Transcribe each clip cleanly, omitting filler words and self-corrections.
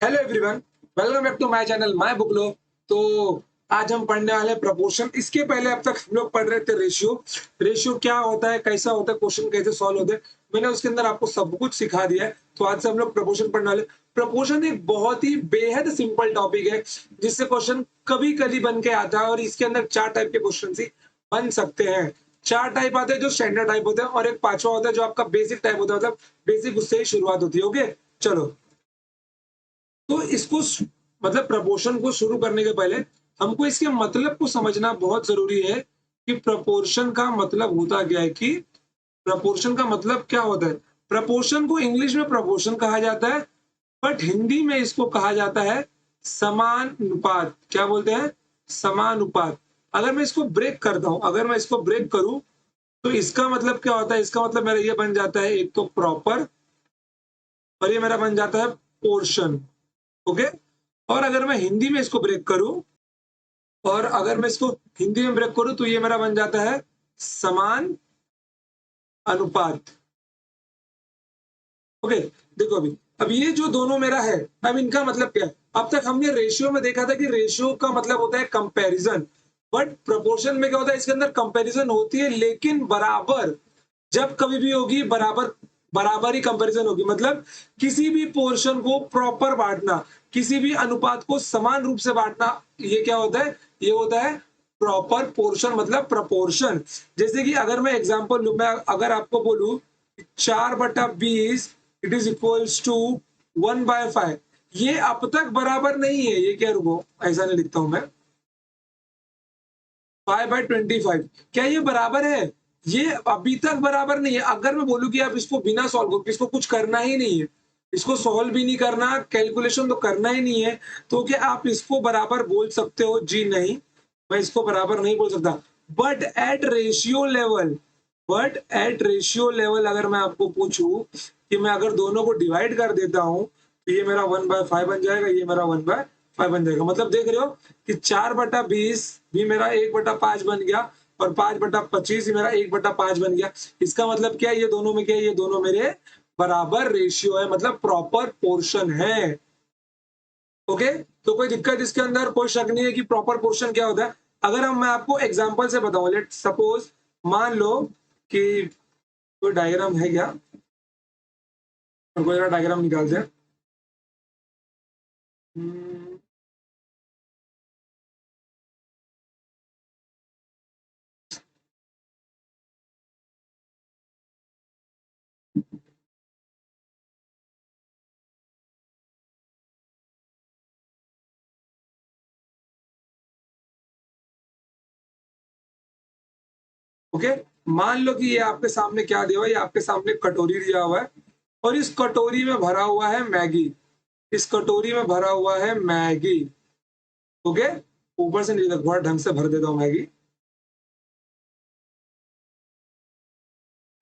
Hello everyone, welcome back to my channel my बुकलो। तो आज हम पढ़ने वाले हैं प्रपोर्शन। इसके पहले अब तक हम लोग पढ़ रहे थे रेशियो। रेशियो क्या होता है, कैसा होता है, क्वेश्चन कैसे सॉल्व होते हैं, मैंने उसके अंदर आपको सब कुछ सिखा दिया है। तो आज से हम लोग प्रपोर्शन पढ़ने वाले। प्रपोर्शन एक बहुत ही बेहद सिंपल टॉपिक है जिससे क्वेश्चन कभी कभी बन के आता है, और इसके अंदर चार टाइप के क्वेश्चन ही बन सकते हैं। चार टाइप आते हैं जो स्टैंडर्ड टाइप होते हैं, और एक पांचवा होता है जो आपका बेसिक टाइप होता है, मतलब बेसिक उससे ही शुरुआत होती है। ओके, चलो। तो इसको मतलब प्रपोर्शन को शुरू करने के पहले हमको इसके मतलब को समझना बहुत जरूरी है कि प्रपोर्शन का मतलब होता क्या है, कि प्रपोर्शन का मतलब क्या होता है। प्रपोर्शन को इंग्लिश में प्रपोर्शन कहा जाता है, बट हिंदी में इसको कहा जाता है समानुपात। क्या बोलते हैं? समानुपात। अगर मैं इसको ब्रेक करता हूं, अगर मैं इसको ब्रेक करूं, तो इसका मतलब क्या होता है? इसका मतलब मेरा ये बन जाता है, एक तो प्रॉपर, और ये मेरा बन जाता है पोर्शन। ओके। और अगर मैं हिंदी में इसको ब्रेक करूं, और अगर मैं इसको हिंदी में ब्रेक करूं, तो ये मेरा बन जाता है समान अनुपात। ओके। देखो अब ये जो दोनों मेरा है, अब इनका मतलब क्या है? अब तक हमने रेशियो में देखा था कि रेशियो का मतलब होता है कंपैरिजन, बट प्रोपोर्शन में क्या होता है? इसके अंदर कंपैरिजन होती है, लेकिन बराबर। जब कभी भी होगी बराबर, बराबर ही कंपैरिजन होगी। मतलब किसी भी पोर्शन को प्रॉपर बांटना, किसी भी अनुपात को समान रूप से बांटना, ये क्या होता है? ये होता है प्रॉपर पोर्शन, मतलब प्रपोर्शन। जैसे कि अगर मैं एग्जांपल लूं, मैं अगर आपको बोलूं 4/20 इट इज इक्वल्स टू 1/5, ये अब तक बराबर नहीं है। ये क्या, रुको, ऐसा नहीं लिखता हूं मैं। 5/25, क्या ये बराबर है? ये अभी तक बराबर नहीं है। अगर मैं बोलूं कि आप इसको बिना सॉल्व करो, इसको कुछ करना ही नहीं है, इसको सॉल्व भी नहीं करना, कैलकुलेशन तो करना ही नहीं है, तो क्या आप इसको बराबर बोल सकते हो? जी नहीं, मैं इसको बराबर नहीं बोल सकता। But at ratio level, but at ratio level अगर मैं आपको पूछूं कि मैं अगर दोनों को डिवाइड कर देता हूं, तो ये मेरा 1/5 बन जाएगा, ये मेरा 1/5 बन जाएगा। मतलब देख रहे हो कि 4/20 भी मेरा 1/5 बन गया, और 5/25 ही मेरा 1/5 बन गया। इसका मतलब क्या है? ये दोनों में क्या है? ये दोनों मेरे बराबर रेशियो है, मतलब प्रॉपर पोर्शन है। ओके। तो कोई दिक्कत इसके अंदर, कोई शक नहीं है कि प्रॉपर पोर्शन क्या होता है। अगर हम मैं आपको एग्जांपल से बताऊं, लेट सपोज, मान लो कि कोई डायग्राम है क्या, और कोई डायग्राम निकालते हैं। हम्म, ओके। मान लो कि ये आपके सामने क्या दिया हुआ है? ये आपके सामने कटोरी दिया हुआ है, और इस कटोरी में भरा हुआ है मैगी। इस कटोरी में भरा हुआ है मैगी। ओके। ऊपर से नीचे तक थोड़ा ढंग से भर देता हूँ मैगी।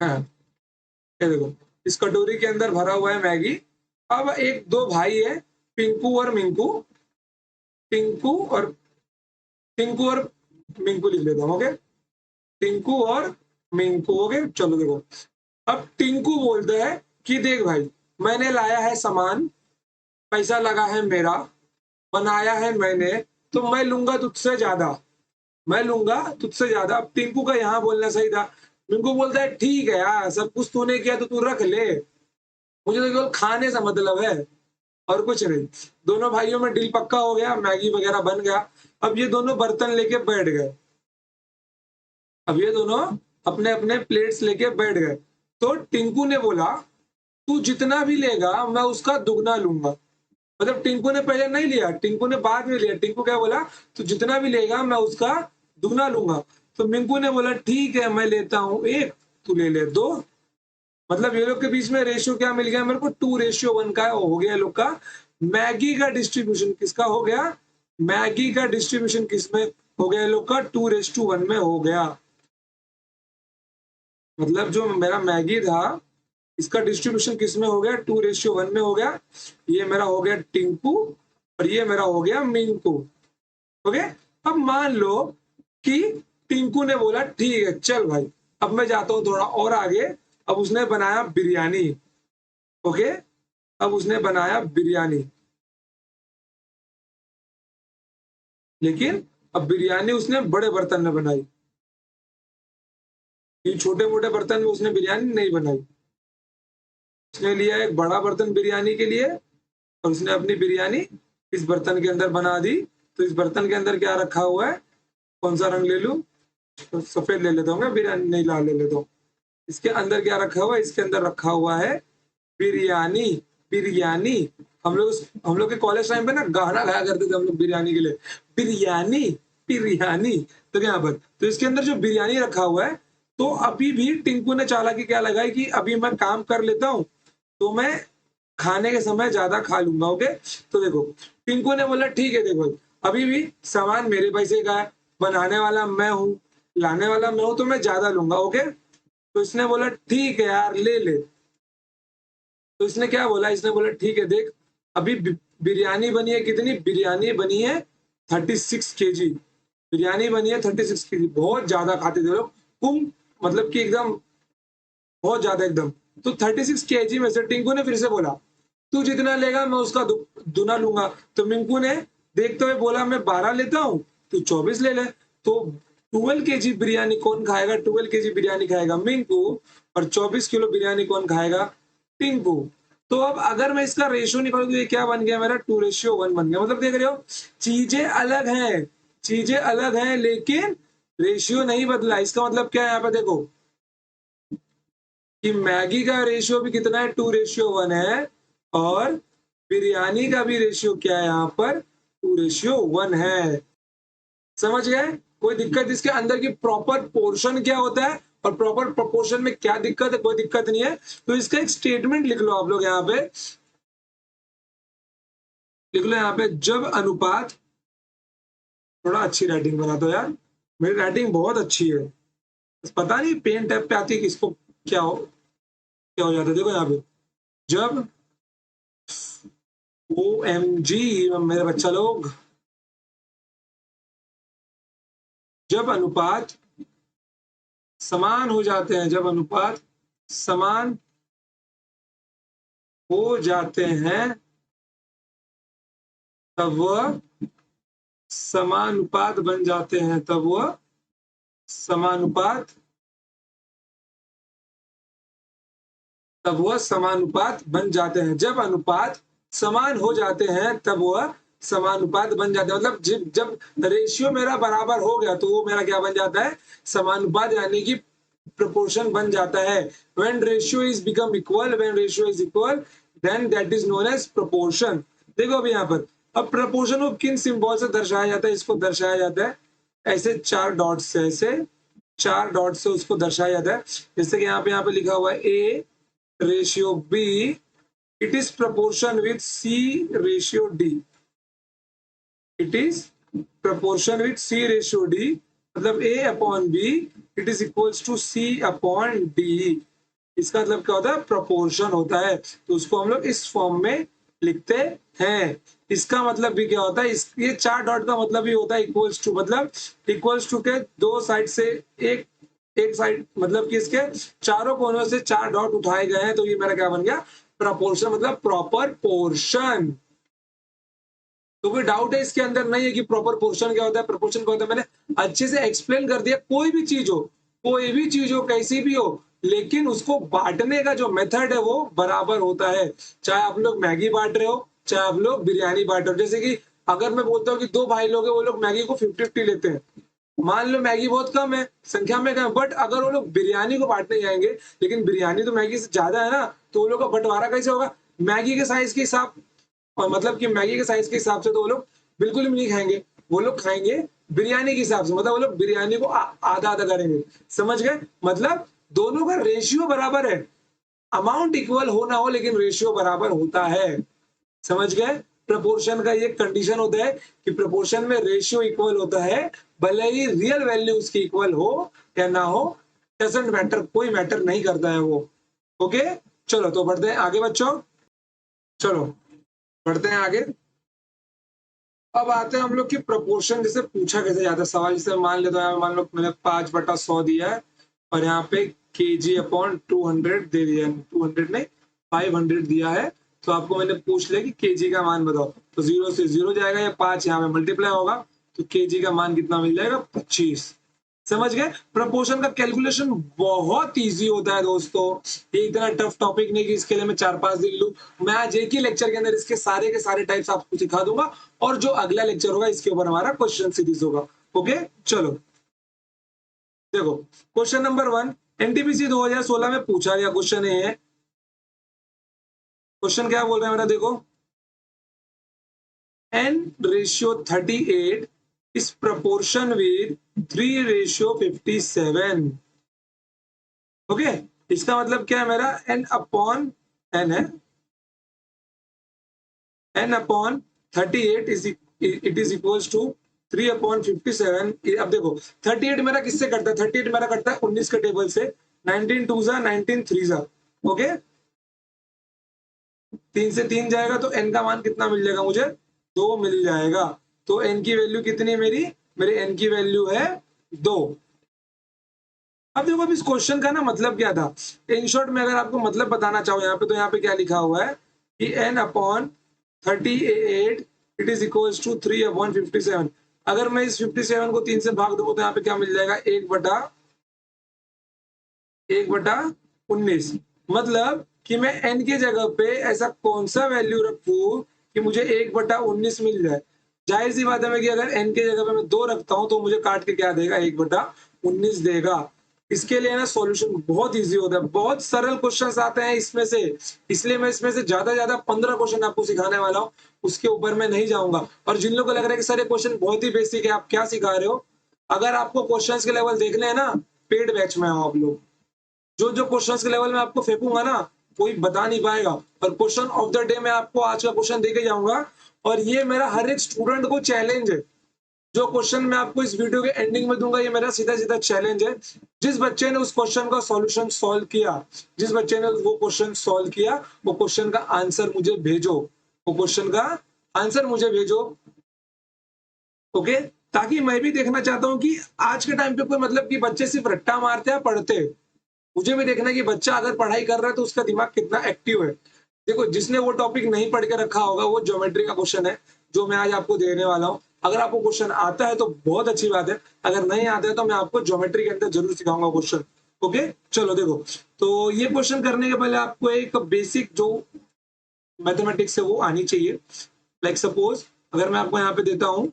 हाँ, ये देखो, इस कटोरी के अंदर भरा हुआ है मैगी। अब एक दो भाई है, पिंकू और मिंकू। टिंकू और टिंकू और मिंकू लिख लेता हूँ। ओके। टिंकू और मिंकू। ओके, चलो देखो। अब टिंकू बोलता है कि देख भाई, मैंने लाया है सामान, पैसा लगा है मेरा, बनाया है मैंने, तो मैं लूंगा तुझसे ज्यादा, मैं लूंगा तुझसे ज्यादा। अब टिंकू का यहाँ बोलना सही था। मिंकू बोलता है ठीक है यार, सब कुछ तूने किया तो तू रख ले, मुझे तो केवल खाने से मतलब है, और कुछ नहीं। दोनों भाइयों में डील पक्का हो गया, मैगी वगैरह बन गया। अब ये दोनों बर्तन लेके बैठ गए। अब ये दोनों अपने अपने प्लेट्स लेके बैठ गए। तो टिंकू ने बोला, तू जितना भी लेगा मैं उसका दुगना लूंगा। मतलब टिंकू ने पहले नहीं लिया, टिंकू ने बाद में लिया। टिंकू क्या बोला? तू जितना भी लेगा मैं उसका दुगना लूंगा। तो मिंकू ने बोला ठीक है, मैं लेता हूं एक, तू ले ले दो। मतलब ये लोग के बीच में रेशियो क्या मिल गया मेरे को? 2:1 का हो गया लोग का। मैगी का डिस्ट्रीब्यूशन किसका हो गया? मैगी का डिस्ट्रीब्यूशन किसमें हो गया? लोग का 2:1 में हो गया। मतलब जो मेरा मैगी था, इसका डिस्ट्रीब्यूशन किसमें हो गया? 2:1 में हो गया। ये मेरा हो गया टिंकू, और ये मेरा हो गया मिंकू। ओके। अब मान लो कि टिंकू ने बोला ठीक है चल भाई, अब मैं जाता हूँ थोड़ा और आगे। अब उसने बनाया बिरयानी। ओके। अब उसने बनाया बिरयानी। लेकिन अब बिरयानी उसने बड़े बर्तन में बनाई। ये छोटे मोटे बर्तन में उसने बिरयानी नहीं बनाई। उसने लिया एक बड़ा बर्तन बिरयानी के लिए और उसने अपनी बिरयानी इस बर्तन के अंदर बना दी। तो इस बर्तन के अंदर क्या रखा हुआ है? कौन सा रंग ले लूं? तो सफेद ले लेता हूँ मैं, बिरयानी नहीं, लाल ले लेता हूँ। इसके अंदर क्या रखा हुआ है? इसके अंदर रखा हुआ है बिरयानी। बिरयानी। हम लोग के कॉलेज टाइम पे ना गाना गाया करते थे हम लोग बिरयानी के लिए, बिरयानी, बिरयानी। तो यहाँ पर तो इसके अंदर जो बिरयानी रखा हुआ है, तो अभी भी टिंकू ने चालाकी क्या लगाई कि अभी मैं काम कर लेता हूँ, तो मैं खाने के समय ज्यादा खा लूंगा। ओके, तो देखो टिंकू ने बोला ठीक है, देखो अभी भी सामान मेरे पैसे का है, बनाने वाला मैं हूँ, लाने वाला मैं हूँ, तो मैं ज्यादा लूंगा। ओके, तो इसने बोला ठीक है यार, ले ले। तो इसने क्या बोला? इसने बोला ठीक है, देख अभी बिरयानी बनी है, कितनी बिरयानी बनी है? 36 kg बिरयानी बनी है, 36 kg। बहुत ज्यादा खाते थे लोग, कुम मतलब कि एकदम बहुत ज्यादा एकदम। तो 36 kg में से टिंकू ने फिर से बोला तू जितना लेगा मैं उसका दुना लूंगा। तो मिंकू ने देखते हुए बोला मैं 12 लेता हूँ, तू 24 ले ले। तो 12 kg बिरयानी कौन खाएगा? 12 kg बिरयानी खाएगा मिंकू, और 24 किलो बिरयानी कौन खाएगा? टिंकू। तो अब अगर मैं इसका रेशियो निकालू तो ये क्या बन गया मेरा? 2:1 बन गया। मतलब देख रहे हो, चीजें अलग हैं, चीजें अलग हैं, लेकिन रेशियो नहीं बदला। इसका मतलब क्या है? यहाँ पे देखो कि मैगी का रेशियो भी कितना है? 2:1 है, और बिरयानी का भी रेशियो क्या है यहाँ पर? 2:1 है। समझ गए? कोई दिक्कत? इसके अंदर की प्रॉपर पोर्शन क्या होता है और प्रॉपर प्रोपोर्शन में क्या दिक्कत है? कोई दिक्कत नहीं है। तो इसका एक स्टेटमेंट लिख लो आप लोग यहाँ पे, लिख लो यहाँ पे, जब अनुपात, थोड़ा अच्छी राइटिंग बना दो यार, मेरी राइटिंग बहुत अच्छी है, बस पता नहीं पेन टैप पे आती है किसको क्या हो जाता है। देखो यहाँ पे, जब OMG मेरे बच्चा लोग, जब अनुपात समान हो जाते हैं, जब अनुपात समान हो जाते हैं, तब वह समानुपात बन जाते हैं, तब वह समानुपात, तब वह समानुपात बन जाते हैं। जब अनुपात समान हो जाते हैं तब वह समानुपात बन जाते हैं। मतलब जब जब रेशियो मेरा बराबर हो गया तो वो मेरा क्या बन जाता है? समानुपात, यानी कि proportion बन जाता है। when ratio is become equal, when ratio is equal, then that is known as proportion। देखो अभी यहाँ पर, अब proportion को किन सिंबल से दर्शाया जाता है? इसको दर्शाया जाता है ऐसे 4 डॉट से, ऐसे 4 डॉट से उसको दर्शाया जाता है। जैसे कि यहाँ पे लिखा हुआ है A ratio B, it is proportion with C ratio D। it is proportion with C ratio D, मतलब A upon B it is equals to C upon D। इसका मतलब क्या होता है? प्रोपोर्शन होता है। तो उसको हम लोग इस फॉर्म में लिखते हैं। इसका मतलब भी क्या होता है? ये 4 डॉट का मतलब भी होता है इक्वल्स टू, मतलब इक्वल्स टू के दो साइड से एक एक साइड, मतलब कि इसके चारों कोनों से 4 डॉट उठाए गए हैं, तो ये मेरा क्या बन गया? प्रपोर्शन, मतलब प्रॉपर पोर्शन। तो कोई डाउट है इसके अंदर नहीं है कि प्रॉपर पोर्शन क्या होता है, प्रोपोर्शन क्या होता है? मैंने अच्छे से एक्सप्लेन कर दिया। कोई भी चीज हो, कोई भी चीज हो, कैसी भी हो, लेकिन उसको बांटने का जो मेथड है वो बराबर होता है। चाहे आप लोग मैगी बांट रहे हो, चाहे आप लोग बिरयानी बांट रहे हो। जैसे कि अगर मैं बोलता हूँ कि 2 भाई लोग हैं, वो लोग मैगी को 50-50 लेते हैं, मान लो मैगी बहुत कम है, संख्या में कम, बट अगर वो लोग बिरयानी को बांटने जाएंगे, लेकिन बिरयानी तो मैगी से ज्यादा है ना, तो वो लोग का बंटवारा कैसे होगा? मैगी के साइज के हिसाब, और मतलब कि मैगी के साइज के हिसाब से तो वो लोग बिल्कुल भी नहीं खाएंगे। वो लोग खाएंगे बिरयानी के हिसाब से, मतलब वो लोग बिरयानी को आधा आधा करेंगे। समझ गए? मतलब दोनों का रेशियो बराबर है, अमाउंट इक्वल हो ना हो, लेकिन रेशियो बराबर होता है। समझ गए? प्रपोर्शन का ये कंडीशन होता है कि प्रपोर्शन में रेशियो इक्वल होता है, भले ही रियल वैल्यू उसकी इक्वल हो या ना हो, डजंट मैटर, कोई मैटर नहीं करता है वो। ओके, चलो तो बढ़ते हैं आगे बच्चों, चलो बढ़ते हैं आगे। अब आते हैं हम लोग की प्रोपोर्शन, जैसे पूछा कैसे जाता है सवाल। जैसे मान लेते हैं, मान लो मैंने 5/100 दिया है और यहाँ पे kg अपॉन 200 दे दिया है, 200 नहीं 500 दिया है। तो आपको मैंने पूछ लिया कि kg का मान बताओ, तो 0 से 0 जाएगा या 5 यहाँ पे मल्टीप्लाई होगा, तो केजी का मान कितना मिल जाएगा 25। समझ गए? प्रपोर्शन का कैलकुलेशन बहुत इजी होता है दोस्तों, ये इतना टफ टॉपिक नहीं कि इसके लिए मैं 4-5 दिन लूं। मैं आज एक ही लेक्चर के अंदर इसके सारे के सारे टाइप्स आपको सिखा दूंगा और जो अगला लेक्चर होगा इसके ऊपर हमारा क्वेश्चन सीरीज होगा। ओके, चलो देखो क्वेश्चन नंबर 1 एनटीपीसी 2016 में पूछा गया क्वेश्चन है। क्वेश्चन क्या बोल रहा है मेरा, देखो n/38 is proportion with 3/57। Okay, इसका मतलब क्या है मेरा, n अपॉन n है, n upon 38 it is equals to 3/57। अब देखो 38 मेरा किससे करता है, 38 मेरा करता है 19 के टेबल से, 19 2 जा 19 3 जा। ओके, 3 से 3 जाएगा तो n का मान कितना मिल जाएगा मुझे, 2 मिल जाएगा। तो n की वैल्यू कितनी है मेरी, मेरे n की वैल्यू है 2। अब देखो अब इस क्वेश्चन का ना मतलब क्या था, इन शॉर्ट में अगर आपको मतलब बताना चाहो यहाँ पे, तो यहाँ पे क्या लिखा हुआ है कि n upon 38 it is equals to 3/57। अगर मैं इस 57 को 3 से भाग दूंगा तो यहाँ पे क्या मिल जाएगा, 1/19। मतलब कि मैं n की जगह पे ऐसा कौन सा वैल्यू रखूं कि मुझे 1/19 मिल जाए। जाहिर सी बात है कि अगर n की जगह पे मैं 2 रखता हूं तो मुझे काट के क्या देगा, 1/19 देगा। इसके लिए ना सॉल्यूशन बहुत इजी होता है, बहुत सरल क्वेश्चंस आते हैं इसमें से, इसलिए मैं इसमें से ज्यादा 15 क्वेश्चन आपको सिखाने वाला हूँ, उसके ऊपर मैं नहीं जाऊंगा। और जिन लोगों को लग रहा है कि सर ये क्वेश्चन बहुत ही बेसिक है, आप क्या सिखा रहे हो, अगर आपको क्वेश्चंस के लेवल देखने हैं ना, पेड बैच में हो आप लोग। जो जो क्वेश्चंस के लेवल में आपको फेंकूंगा ना, कोई बता नहीं पाएगा। और क्वेश्चन ऑफ द डे मैं आपको आज का क्वेश्चन देके जाऊंगा, और ये मेरा हर एक स्टूडेंट को चैलेंज है। जो क्वेश्चन मैं आपको इस वीडियो के एंडिंग में दूंगा, ये मेरा सीधा सीधा चैलेंज है। जिस बच्चे ने उस क्वेश्चन का सॉल्यूशन सॉल्व किया, जिस बच्चे ने वो क्वेश्चन सॉल्व किया, वो क्वेश्चन का आंसर मुझे भेजो, वो क्वेश्चन का आंसर मुझे भेजो। ओके, ताकि मैं भी देखना चाहता हूं कि आज के टाइम पे कोई मतलब कि बच्चे सिर्फ रट्टा मारते हैं पढ़ते, मुझे भी देखना है कि बच्चा अगर पढ़ाई कर रहा है तो उसका दिमाग कितना एक्टिव है। देखो जिसने वो टॉपिक नहीं पढ़ के रखा होगा, वो ज्योमेट्री का क्वेश्चन है जो मैं आज आपको देने वाला हूँ। अगर आपको क्वेश्चन आता है तो बहुत अच्छी बात है, अगर नहीं आता है तो मैं आपको ज्योमेट्री के अंदर जरूर सिखाऊंगा क्वेश्चन। ओके, चलो देखो, तो ये क्वेश्चन करने के पहले आपको एक बेसिक जो मैथमेटिक्स है वो आनी चाहिए। लाइक सपोज अगर मैं आपको यहाँ पे देता हूँ,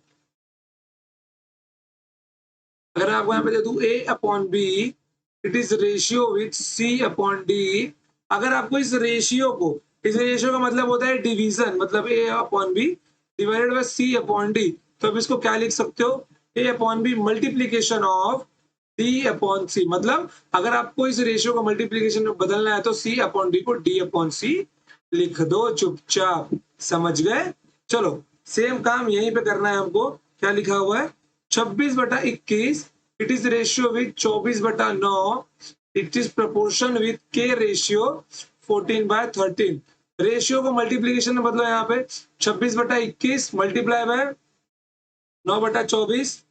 अगर मैं आपको यहाँ पे दे दूं a upon B it is ratio with c upon D. अगर आपको इस रेशियो का मतलब होता है डिवीजन, मतलब a upon b divided by c upon d. तो अब इसको क्या लिख सकते हो, a upon b multiplication of d upon c। मतलब अगर आपको इस रेशियो को मल्टीप्लीकेशन में बदलना है तो c अपॉन डी को d अपॉन c लिख दो चुपचाप। समझ गए? चलो सेम काम यहीं पे करना है हमको। क्या लिखा हुआ है, 26/21 it is ratio with 24/9 it is proportion with के रेशियो 14/13। रेशियो को मल्टीप्लीकेशन में बदलो, यहाँ पे 26/21 multiply by 9/24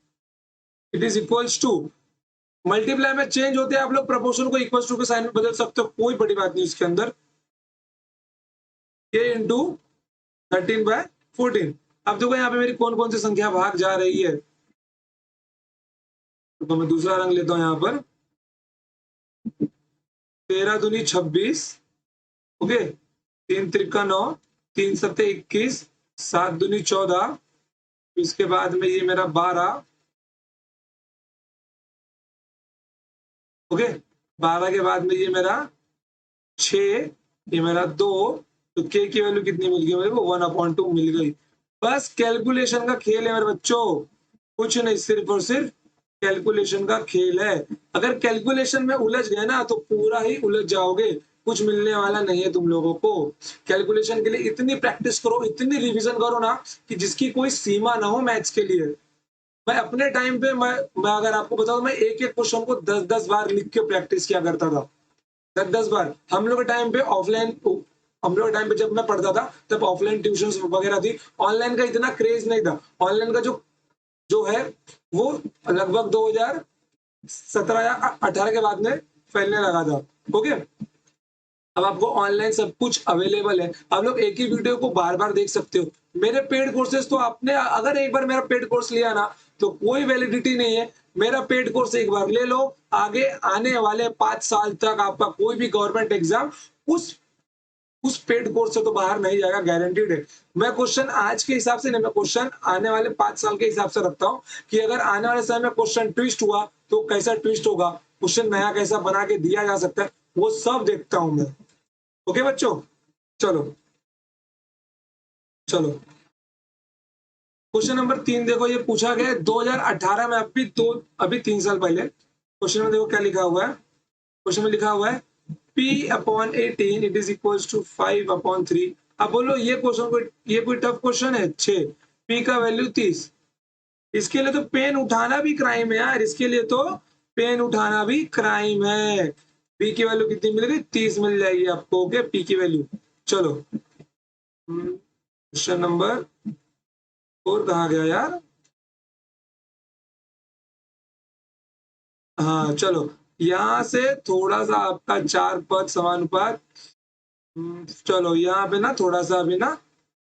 it is equals to, multiply में चेंज होते हैं आप लोग प्रपोर्शन को इक्वल टू के साइन में बदल सकते हो, कोई बड़ी बात नहीं इसके अंदर, के इंटू 13/14। अब देखो यहाँ पे मेरी कौन कौन सी संख्या भाग जा रही है, तो मैं दूसरा रंग लेता हूं यहाँ पर, 13 दूनी 26, ओके, 3 त्रिका 9, 3 सत्ते 21, 7 दूनी 14, इसके बाद में ये मेरा 12, ओके, 12 के बाद में ये मेरा 6, ये मेरा 2। तो के की वैल्यू कितनी मिल गई मेरे को, 1/2 मिल गई। बस कैलकुलेशन का खेल है मेरे बच्चों, कुछ नहीं, सिर्फ और सिर्फ कैलकुलेशन का खेल है। अगर कैलकुलेशन में उलझ गए ना तो पूरा ही उलझ जाओगे, कुछ मिलने वाला नहीं है तुम लोगों को। कैलकुलेशन के लिए इतनी प्रैक्टिस करो, इतनी रिवीजन करो ना कि जिसकी कोई सीमा ना हो मैथ्स के लिए। मैं अपने टाइम पे मैं अगर आपको बताऊं, मैं एक एक क्वेश्चन को 10-10 बार लिख के प्रैक्टिस किया करता था, 10-10 बार। हम लोग के टाइम पे ऑफलाइन, हम लोग के टाइम पे जब मैं पढ़ता था तब ऑफलाइन ट्यूशन वगैरह थी, ऑनलाइन का इतना क्रेज नहीं था। ऑनलाइन का जो जो है वो लगभग 2017 या 18 के बाद में फैलने लगा था। ओके, अब आपको ऑनलाइन सब कुछ अवेलेबल है, आप लोग एक ही वीडियो को बार बार देख सकते हो। मेरे पेड कोर्सेज तो आपने अगर एक बार मेरा पेड कोर्स लिया ना तो कोई वैलिडिटी नहीं है। मेरा पेड कोर्स एक बार ले लो, आगे आने वाले 5 साल तक आपका कोई भी गवर्नमेंट एग्जाम उस पेड कोर्स से तो बाहर नहीं जाएगा, गारंटीड है। मैं क्वेश्चन आज के हिसाब से नहीं, मैं क्वेश्चन आने वाले 5 साल के हिसाब से रखता हूँ कि अगर आने वाले समय में क्वेश्चन ट्विस्ट हुआ तो कैसा ट्विस्ट होगा, क्वेश्चन नया कैसा बना के दिया जा सकता है, वो सब देखता हूं मैं। ओके बच्चों, चलो चलो क्वेश्चन नंबर 3 देखो, ये पूछा गया है 2018 में, अभी 3 साल पहले। क्वेश्चन में देखो क्या लिखा हुआ है। क्वेश्चन में लिखा हुआ है P/18 it is equals to 5/3। अब बोलो ये क्वेश्चन को, ये कोई टफ क्वेश्चन है? 6, P का वैल्यू 30। इसके लिए तो पेन उठाना भी क्राइम है यार, इसके लिए तो पेन उठाना भी क्राइम है। P की वैल्यू कितनी मिलेगी? 30 मिल जाएगी आपको। ओके, P की वैल्यू। चलो क्वेश्चन नंबर 4 कहाँ गया यार? हाँ चलो, यहाँ से थोड़ा सा आपका 4 पद समानुपात। चलो यहाँ पे ना थोड़ा सा अभी ना,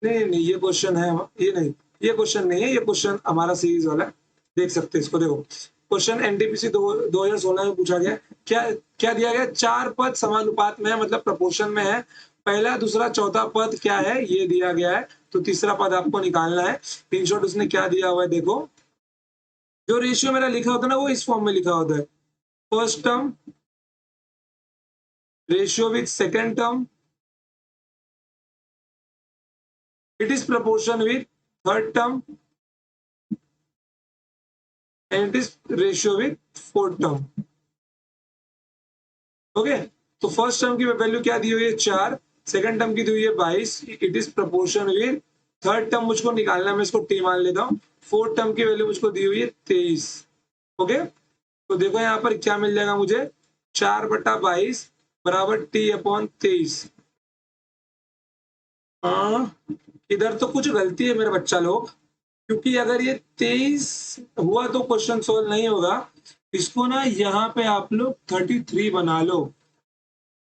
नहीं नहीं ये क्वेश्चन है, ये नहीं, ये क्वेश्चन नहीं है, ये क्वेश्चन हमारा सीरीज वाला है, देख सकते हैं इसको। देखो क्वेश्चन एनटीपीसी 2016 में पूछा गया। क्या क्या दिया गया? 4 पद समानुपात में है, मतलब प्रपोर्शन में है। पहला दूसरा चौथा पद क्या है ये दिया गया है, तो तीसरा पद आपको निकालना है। इन शॉर्ट उसने क्या दिया हुआ है देखो, जो रेशियो मेरा लिखा होता है ना वो इस फॉर्म में लिखा होता है। First term ratio with second term, it is proportion with third term, and it is ratio with fourth term. Okay, तो फर्स्ट टर्म की वैल्यू क्या दी हुई है? 4। सेकंड टर्म की दी हुई है 22। It is proportion with third term मुझको निकालना है, मैं इसको टी मान लेता हूँ। फोर्थ टर्म की वैल्यू मुझको दी हुई है 23। ओके, तो देखो यहाँ पर क्या मिल जाएगा मुझे? 4/22 बराबर T/23। इधर तो कुछ गलती है मेरे बच्चा लोग, क्योंकि अगर ये 23 हुआ तो क्वेश्चन सोल्व नहीं होगा। इसको ना यहाँ पे आप लोग 33 बना लो।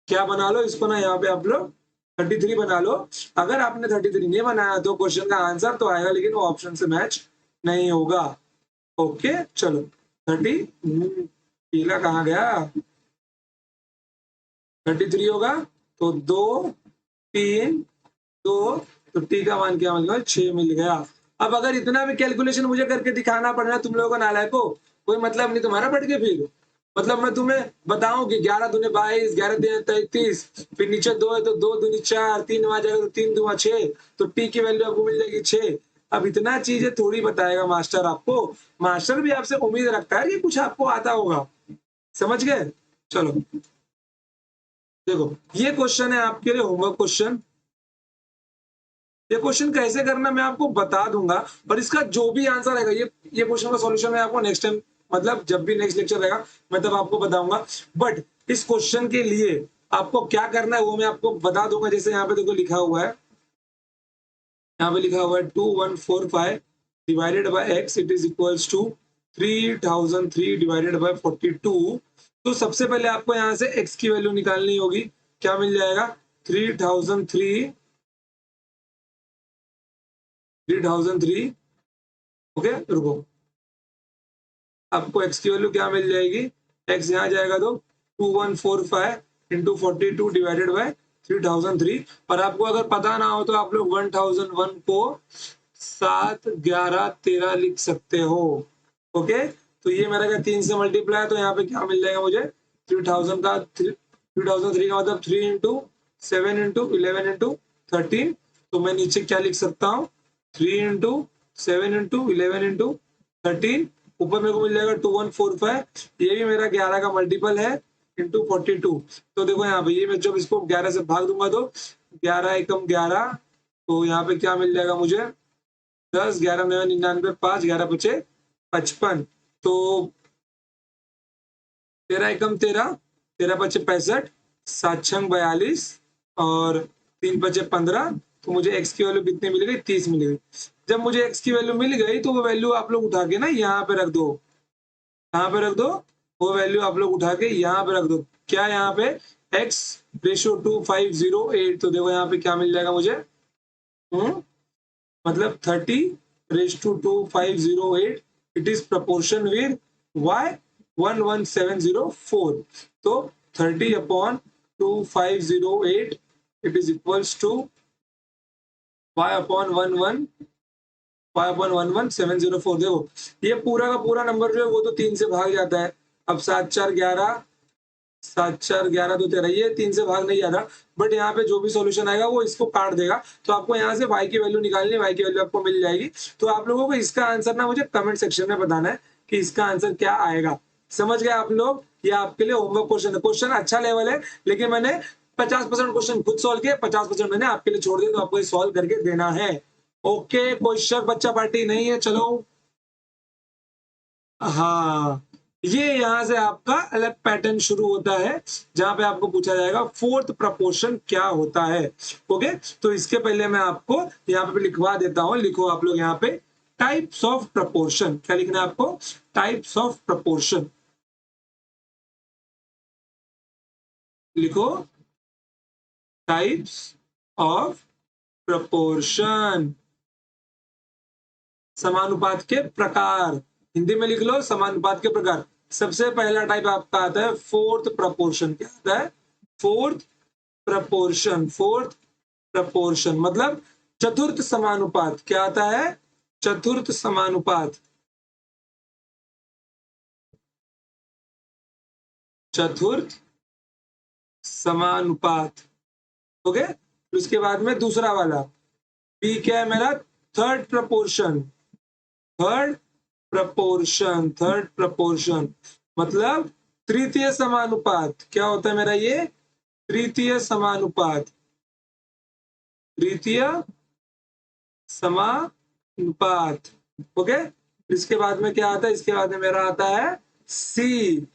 क्या बना लो? इसको ना यहाँ पे आप लोग 33 बना लो। अगर आपने 33 नहीं बनाया तो क्वेश्चन का आंसर तो आएगा, लेकिन वो ऑप्शन से मैच नहीं होगा। ओके चलो 30 पीला कहाँ गया? 33 होगा तो 2 3 2, तो टी का मान क्या मिल गया? 6 मिल गया। अब अगर इतना भी कैलकुलेशन मुझे करके दिखाना पड़ रहा है तुम लोगों को नालायको, कोई मतलब नहीं तुम्हारा पढ़ के। फिर मतलब मैं तुम्हें बताऊं कि 11 दूनी 22, 11 दूनी 33, फिर नीचे 2 है तो 2 दूनी 4, 3 वहां जाएगा तो 3 दूना 6, तो टी की वैल्यू आपको मिल जाएगी 6। अब इतना चीजें थोड़ी बताएगा मास्टर आपको। मास्टर भी आपसे उम्मीद रखता है कि कुछ आपको आता होगा। समझ गए? चलो देखो, ये क्वेश्चन है आपके लिए होमवर्क क्वेश्चन। ये क्वेश्चन कैसे करना मैं आपको बता दूंगा, और इसका जो भी आंसर रहेगा, ये क्वेश्चन का सॉल्यूशन मैं आपको नेक्स्ट टाइम, मतलब जब भी नेक्स्ट लेक्चर रहेगा मैं तब आपको बताऊंगा। बट इस क्वेश्चन के लिए आपको क्या करना है वो मैं आपको बता दूंगा। जैसे यहाँ पे देखो लिखा हुआ है, यहाँ पे लिखा हुआ है 2145 divided by x it is equals to 3003 divided by 42। तो सबसे पहले आपको यहाँ से एक्स की वैल्यू निकालनी होगी। क्या मिल जाएगा? 3003। ओके रुको, आपको एक्स की वैल्यू क्या मिल जाएगी? एक्स यहाँ जाएगा तो 2145 इंटू 42 डिवाइडेड बाय 3003। और आपको अगर पता ना हो तो आप लोग 1001 को 7 11 13 लिख सकते हो। ओके, तो ये मेरा क्या 3 से मल्टीप्लाई है, तो यहाँ पे क्या मिल जाएगा मुझे? 3000 का 3003 का मतलब 3 इंटू 7 इंटू 11 इंटू 13। तो मैं नीचे क्या लिख सकता हूँ? 3 इंटू 7 इंटू 11 इंटू 13। ऊपर मेरे को मिल जाएगा 2145, ये भी मेरा 11 का मल्टीपल है, इंटू 42। तो देखो यहाँ पे ये मैं जब इसको 11 से भाग दूंगा तो 11 एकम 11, तो यहाँ पे क्या मिल जाएगा मुझे? 10 11 9 99 5 11 बचे 55। तो 13 एकम 13, 13 बचे 65, 7 छंग 42 और 3 बचे 15। तो मुझे एक्स की वैल्यू कितनी मिल गई? 30 मिल गई। जब मुझे एक्स की वैल्यू मिल गई तो वो वैल्यू आप लोग उठा के ना यहाँ पे रख दो, यहाँ पे रख दो। वो वैल्यू आप लोग उठा के यहाँ पे रख दो। क्या यहाँ पे? x रेशियो 2508, तो देखो यहाँ पे क्या मिल जाएगा मुझे, मतलब 30:2508, it is proportion with y 11704, तो 30/2508 it is equals to y/11,704। देखो ये पूरा का पूरा नंबर जो है वो तो 3 से भाग जाता है। अब 7/4 11 तो तेरा ये 3 से भाग नहीं जाता, बट यहाँ पे जो भी सॉल्यूशन आएगा वो इसको काट देगा, तो आपको यहाँ से y की वैल्यू निकालनी है, y की वैल्यू आपको मिल जाएगी। तो आप लोगों को इसका आंसर ना मुझे कमेंट सेक्शन में बताना है कि इसका आंसर क्या आएगा। समझ गए आप लोग? ये आपके लिए होमवर्क क्वेश्चन है। क्वेश्चन अच्छा लेवल है, लेकिन मैंने 50% क्वेश्चन खुद सॉल्व किए, 50% मैंने आपके लिए छोड़ दिया, तो आपको सॉल्व करके देना है। ओके, कोई शक बच्चा पार्टी नहीं है? चलो, हाँ, ये यहां से आपका अलग पैटर्न शुरू होता है, जहां पे आपको पूछा जाएगा फोर्थ प्रपोर्शन क्या होता है। ओके, तो इसके पहले मैं आपको यहाँ पे लिखवा देता हूं, लिखो आप लोग यहाँ पे टाइप्स ऑफ प्रपोर्शन। क्या लिखना है आपको? टाइप्स ऑफ प्रपोर्शन लिखो, टाइप्स ऑफ प्रपोर्शन, समानुपात के प्रकार। हिंदी में लिख लो, समानुपात के प्रकार। सबसे पहला टाइप आपका आता है फोर्थ प्रपोर्शन। क्या आता है? Fourth proportion. फोर्थ प्रपोर्शन मतलब चतुर्थ समानुपात। क्या आता है? चतुर्थ समानुपात। चतुर्थ समानुपात। ओके, उसके बाद में दूसरा वाला पी क्या है मेरा? Third proportion. Third proportion. Third proportion मतलब तृतीय समानुपात। क्या होता है मेरा ये? तृतीय समानुपात। तृतीय समानुपात। ओके, इसके बाद में क्या आता है? इसके बाद में मेरा आता है सी।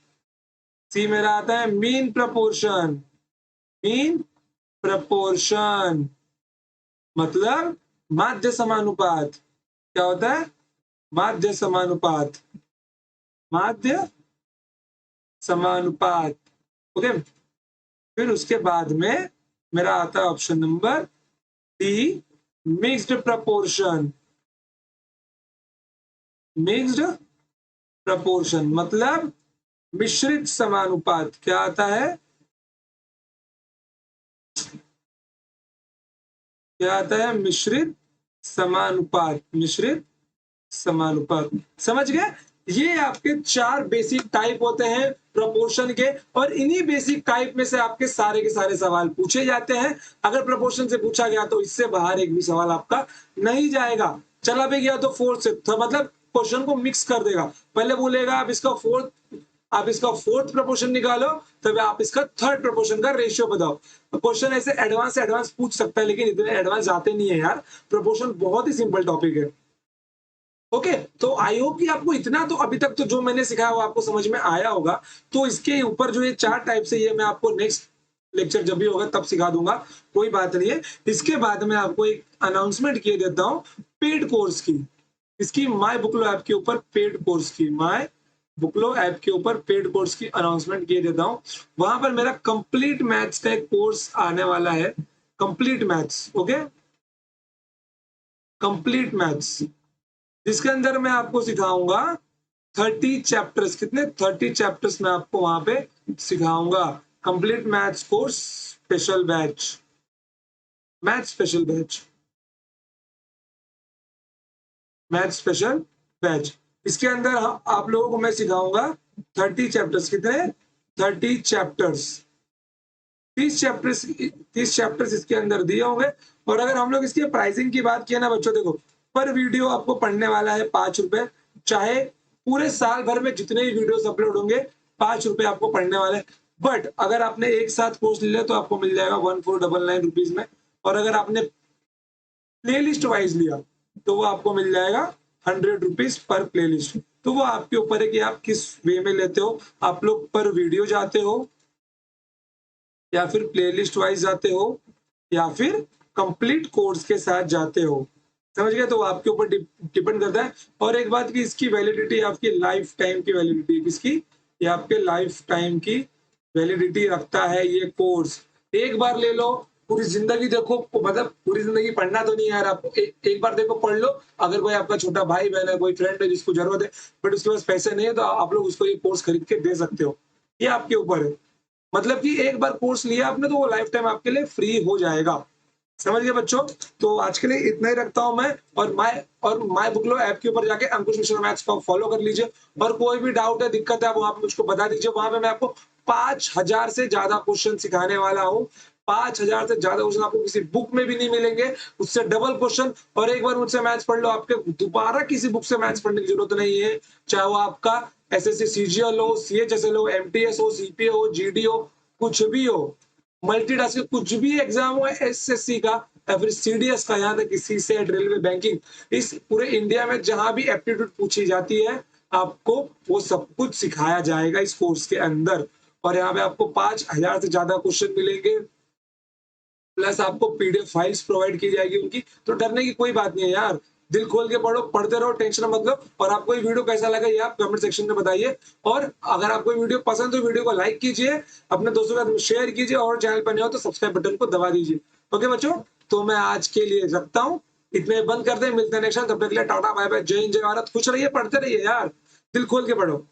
सी मेरा आता है मीन प्रपोर्शन। मीन प्रपोर्शन मतलब माध्य समानुपात। क्या होता है? माध्य समानुपात। माध्य समानुपात। ओके, फिर उसके बाद में मेरा आता है option number D, mixed proportion. Mixed proportion मतलब मिश्रित समानुपात। क्या आता है? क्या आता है? मिश्रित समानुपात। मिश्रित समानुपात। समझ गए? ये आपके 4 बेसिक टाइप होते हैं प्रपोर्शन के, और इन्हीं बेसिक टाइप में से आपके सारे के सारे सवाल पूछे जाते हैं। अगर प्रपोर्शन से पूछा गया तो इससे बाहर एक भी सवाल आपका नहीं जाएगा। चला भी गया तो फोर्थ से, तो मतलब क्वेश्चन को मिक्स कर देगा। पहले बोलेगा आप इसका फोर्थ प्रपोर्शन निकालो, तब आप इसका थर्ड प्रपोर्शन का रेशियो बताओ। क्वेश्चन ऐसे एडवांस पूछ सकता है, लेकिन इतने एडवांस जाते नहीं है यार। प्रपोर्शन बहुत ही सिंपल टॉपिक है। ओके, तो आई होप कि आपको इतना तो अभी तक तो जो मैंने सिखाया वो आपको समझ में आया होगा। तो इसके ऊपर जो ये 4 टाइप से, ये मैं आपको नेक्स्ट लेक्चर जब भी होगा तब सिखा दूंगा, कोई बात नहीं है। इसके बाद में आपको एक अनाउंसमेंट किए देता हूँ पेड कोर्स की। इसकी माय बुकलो ऐप के ऊपर पेड कोर्स की, माय बुकलो ऐप के ऊपर पेड कोर्स की अनाउंसमेंट किए देता हूँ। वहां पर मेरा कंप्लीट मैथ्स का एक कोर्स आने वाला है। Complete maths. Okay, complete maths, जिसके अंदर मैं आपको सिखाऊंगा 30 चैप्टर्स। कितने? 30 चैप्टर्स मैं आपको वहां पे सिखाऊंगा। Complete maths course special batch, math special batch, math special batch. इसके अंदर आप लोगों को मैं सिखाऊंगा 30 चैप्टर्स। कितने? 30 चैप्टर्स। 30 चैप्टर्स इसके अंदर दिए होंगे। और अगर हम लोग इसकी प्राइसिंग की बात किए ना बच्चों, देखो पर वीडियो आपको पढ़ने वाला है 5 रुपए। चाहे पूरे साल भर में जितने भी वीडियोस अपलोड होंगे 5 रुपए आपको पढ़ने वाले। बट अगर आपने एक साथ कोर्स ले लिया तो आपको मिल जाएगा 1499 रुपीज में। और अगर आपने प्ले लिस्ट वाइज लिया तो वो आपको मिल जाएगा 100 रुपीज पर प्ले लिस्ट। तो वो आपके ऊपर है कि आप किस वे में लेते हो। आप लोग पर वीडियो जाते हो, या फिर प्लेलिस्ट वाइज जाते हो, या फिर कंप्लीट कोर्स के साथ जाते हो। समझ गए? तो आपके ऊपर डिपेंड करता है। और एक बात कि इसकी वैलिडिटी आपकी लाइफ टाइम की वैलिडिटी। किसकी? ये आपके लाइफ टाइम की वैलिडिटी रखता है ये कोर्स। एक बार ले लो, पूरी ज़िंदगी देखो, मतलब पूरी ज़िंदगी पढ़ना तो नहीं है यार आपको, एक बार देखो पढ़ लो। अगर कोई आपका छोटा भाई-बहन है, कोई फ्रेंड है जिसको ज़रूरत है, बट उसके पास पैसे नहीं है, तो आप लोग उसको ये कोर्स खरीद के दे सकते हो। ये आपके ऊपर है। मतलब कि एक बार कोर्स लिया आपने तो वो लाइफ टाइम आपके लिए फ्री हो जाएगा। समझ गए बच्चों? तो आज के लिए इतना ही रखता हूँ मैं। और माय बुकलो ऐप के ऊपर जाके अंकुश मिश्रा मैथ्स को फॉलो कर लीजिए। और कोई भी डाउट है, दिक्कत है, आप वहाँ पे मुझको बता दीजिए। वहाँ पे मैं आपको 5000 से ज़्यादा क्वेश्चन सिखाने वाला हूँ। 5000 से ज़्यादा क्वेश्चन आपको किसी बुक में भी नहीं मिलेंगे, उससे डबल क्वेश्चन। और एक बार मुझसे मैथ्स पढ़ लो, आपके दोबारा किसी बुक से मैथ्स पढ़ने की ज़रूरत नहीं है। चाहे वो आपका एसएससी सीजीएल हो, सीएचएसएल हो, एमटीएस हो, सीपीए हो, जीडी हो, कुछ भी हो। मल्टीटास्किंग कुछ भी एग्जाम हो एसएससी का या फिर सीडीएस का, यहाँ तक कि सीसेट, रेलवे, बैंकिंग, इस पूरे इंडिया में जहां भी एप्टीट्यूड पूछी जाती है, आपको वो सब कुछ सिखाया जाएगा इस कोर्स के अंदर। और यहाँ पे आपको 5000 से ज्यादा क्वेश्चन मिलेंगे, प्लस आपको पीडीएफ फाइल्स प्रोवाइड की जाएगी उनकी। तो डरने की कोई बात नहीं है यार, दिल खोल के पढ़ो, पढ़ते रहो, टेंशन मत लो। और आपको ये वीडियो कैसा लगा ये आप कमेंट सेक्शन में बताइए। और अगर आपको ये वीडियो पसंद है तो वीडियो को लाइक कीजिए, अपने दोस्तों के साथ शेयर कीजिए, और चैनल पर नए हो तो सब्सक्राइब बटन को दबा दीजिए। ओके बच्चों, तो मैं आज के लिए रखता हूँ, इतने बंद करते हैं, मिलते हैं नेक्स्ट टाइम। तब तक के लिए टाटा बाय बाय, जय हिंद जय भारत, खुश रहिए, पढ़ते रहिए यार, दिल खोल के पढ़ो।